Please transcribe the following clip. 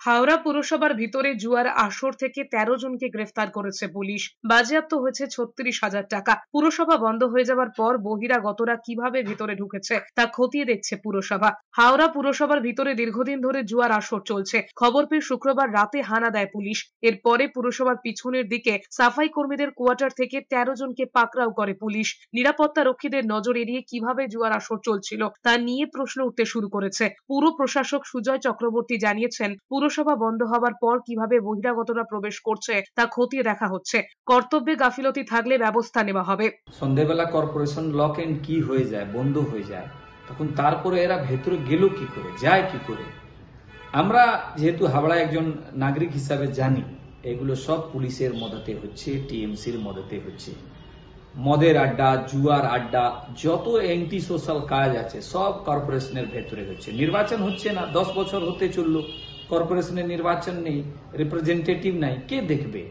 হাওড়া পুরসভার ভিতরে জুয়ার আসর থেকে ১৩ জনকে গ্রেফতার করেছে পুলিশ। বাজেয়াপ্ত হয়েছে ৩৬,০০০ টাকা। পুরসভা বন্ধ হয়ে যাওয়ার পর বহিরাগতরা কিভাবে ভিতরে ঢুকেছে তা খতিয়ে দেখছে পুরসভা। হাওড়া পুরসভার ভিতরে দীর্ঘদিন ধরে জুয়ার আসর চলছে। খবর পেয়ে শুক্রবার রাতে হানা দেয় পুলিশ। এরপরে পুরসভার পিছনের দিকে সাফাই কর্মীদের কোয়ার্টার থেকে ১৩ জনকে পাকড়াও করে পুলিশ। নিরাপত্তা রক্ষীদের নজর এড়িয়ে কিভাবে জুয়ার আসর চলছিল তা নিয়ে প্রশ্ন উঠতে শুরু করেছে। পুর প্রশাসক সুজয় চক্রবর্তী জানিয়েছেন, পুরসভা বন্ধ হওয়ার পর কিভাবে বহিরাগতরা প্রবেশ করছে তা খতিয়ে দেখা হচ্ছে। কর্তব্যে গাফিলতি থাকলে ব্যবস্থা নেওয়া হবে। সন্ধ্যাবেলা কর্পোরেশন লক এন্ড কি হয়ে যায়, বন্ধ হয়ে যায়, তখন তারপরে এরা ভেতরে গেল কি করে, যায় কি করে? আমরা যেহেতু হাওড়া একজন নাগরিক হিসাবে জানি এগুলো সব পুলিশের মদতে হচ্ছে, টিএমসির মদতে হচ্ছে। মদের আড্ডা, জুয়ার আড্ডা, যত অ্যান্টি সোশ্যাল কাজ আছে সব কর্পোরেশনের ভেতরে হচ্ছে। নির্বাচন হচ্ছে না, 10 বছর হতে চললো, কর্পোরেশনের নির্বাচন নেই, রিপ্রেজেন্টেটিভ নাই, কে দেখবে?